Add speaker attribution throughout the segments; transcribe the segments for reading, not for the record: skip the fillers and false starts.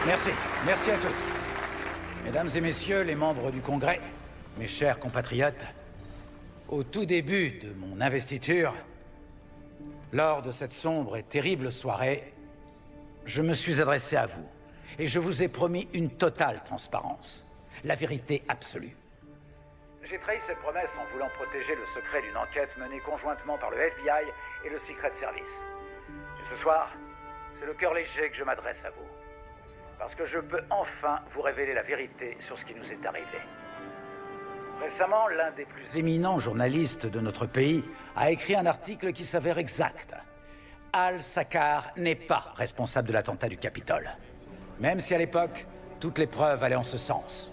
Speaker 1: Merci. Merci à tous. Mesdames et messieurs les membres du Congrès, mes chers compatriotes, au tout début de mon investiture, lors de cette sombre et terrible soirée, je me suis adressé à vous et je vous ai promis une totale transparence, la vérité absolue. J'ai trahi cette promesse en voulant protéger le secret d'une enquête menée conjointement par le FBI et le Secret Service. Et ce soir, c'est le cœur léger que je m'adresse à vous. Parce que je peux enfin vous révéler la vérité sur ce qui nous est arrivé. Récemment, l'un des plus éminents journalistes de notre pays a écrit un article qui s'avère exact. Al-Sakkar n'est pas responsable de l'attentat du Capitole. Même si à l'époque, toutes les preuves allaient en ce sens.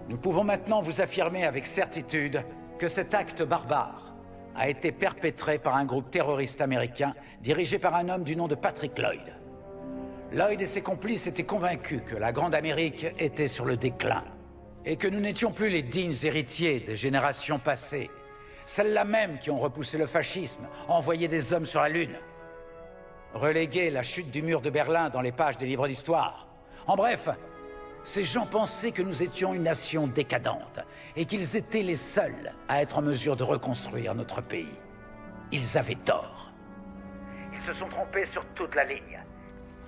Speaker 1: Nous pouvons maintenant vous affirmer avec certitude que cet acte barbare a été perpétré par un groupe terroriste américain dirigé par un homme du nom de Patrick Lloyd. Lloyd et ses complices étaient convaincus que la Grande Amérique était sur le déclin et que nous n'étions plus les dignes héritiers des générations passées, celles-là même qui ont repoussé le fascisme, envoyé des hommes sur la Lune, relégué la chute du mur de Berlin dans les pages des livres d'histoire. En bref, ces gens pensaient que nous étions une nation décadente et qu'ils étaient les seuls à être en mesure de reconstruire notre pays. Ils avaient tort. Ils se sont trompés sur toute la ligne.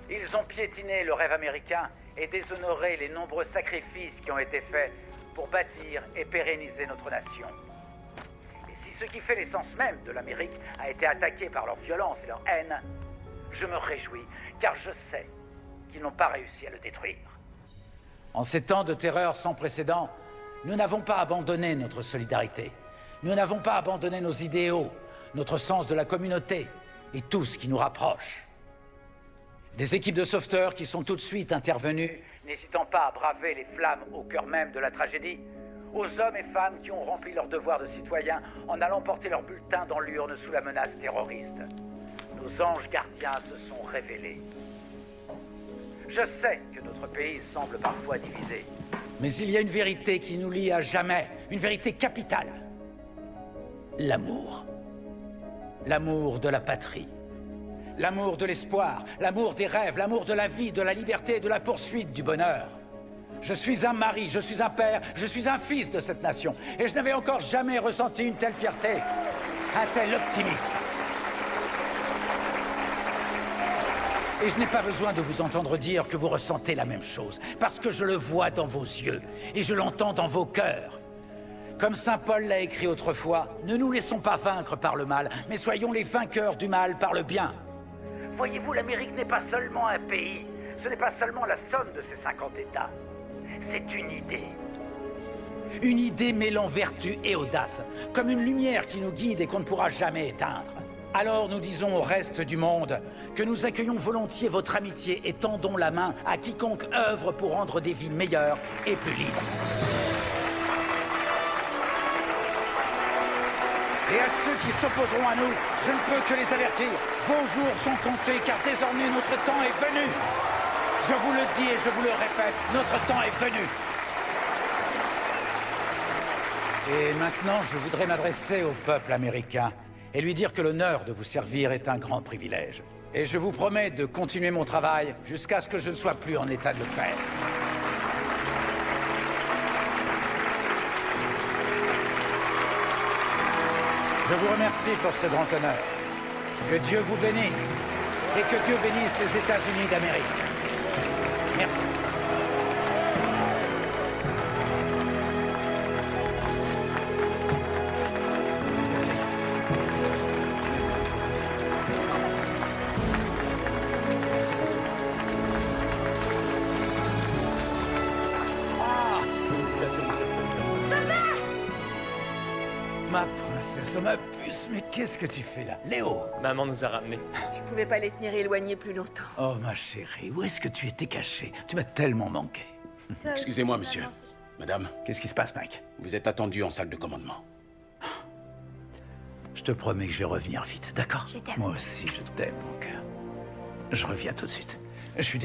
Speaker 1: Ils ont piétiné le rêve américain et déshonoré les nombreux sacrifices qui ont été faits pour bâtir et pérenniser notre nation. Et si ce qui fait l'essence même de l'Amérique a été attaqué par leur violence et leur haine, je me réjouis, car je sais qu'ils n'ont pas réussi à le détruire. En ces temps de terreur sans précédent, nous n'avons pas abandonné notre solidarité. Nous n'avons pas abandonné nos idéaux, notre sens de la communauté et tout ce qui nous rapproche. Des équipes de sauveteurs qui sont tout de suite intervenues, n'hésitant pas à braver les flammes au cœur même de la tragédie, aux hommes et femmes qui ont rempli leur devoir de citoyens en allant porter leur bulletin dans l'urne sous la menace terroriste. Nos anges gardiens se sont révélés. Je sais que notre pays semble parfois divisé. Mais il y a une vérité qui nous lie à jamais, une vérité capitale. L'amour. L'amour de la patrie. L'amour de l'espoir, l'amour des rêves, l'amour de la vie, de la liberté et de la poursuite du bonheur. Je suis un mari, je suis un père, je suis un fils de cette nation. Et je n'avais encore jamais ressenti une telle fierté, un tel optimisme. Et je n'ai pas besoin de vous entendre dire que vous ressentez la même chose, parce que je le vois dans vos yeux, et je l'entends dans vos cœurs. Comme saint Paul l'a écrit autrefois, ne nous laissons pas vaincre par le mal, mais soyons les vainqueurs du mal par le bien. Voyez-vous, l'Amérique n'est pas seulement un pays, ce n'est pas seulement la somme de ses 50 États. C'est une idée. Une idée mêlant vertu et audace, comme une lumière qui nous guide et qu'on ne pourra jamais éteindre. Alors nous disons au reste du monde que nous accueillons volontiers votre amitié et tendons la main à quiconque œuvre pour rendre des vies meilleures et plus libres. Et à ceux qui s'opposeront à nous, je ne peux que les avertir. Vos jours sont comptés, car désormais notre temps est venu. Je vous le dis et je vous le répète, notre temps est venu. Et maintenant, je voudrais m'adresser au peuple américain et lui dire que l'honneur de vous servir est un grand privilège. Et je vous promets de continuer mon travail jusqu'à ce que je ne sois plus en état de le faire. Je vous remercie pour ce grand honneur. Que Dieu vous bénisse et que Dieu bénisse les États-Unis d'Amérique. Merci. Ma princesse, ma puce, mais qu'est-ce que tu fais là? Léo!
Speaker 2: Maman nous a ramenés.
Speaker 3: Je pouvais pas les tenir éloignés plus longtemps.
Speaker 1: Oh ma chérie, où est-ce que tu étais caché? Tu m'as tellement manqué.
Speaker 4: Excusez-moi, monsieur. Madame,
Speaker 1: Qu'est-ce qui se passe, Mike?
Speaker 4: vous êtes attendu en salle de commandement.
Speaker 1: Je te promets que je vais revenir vite, d'accord?
Speaker 3: Je t'aime.
Speaker 1: Moi aussi, je t'aime, mon cœur. Je reviens tout de suite. Je suis désolé.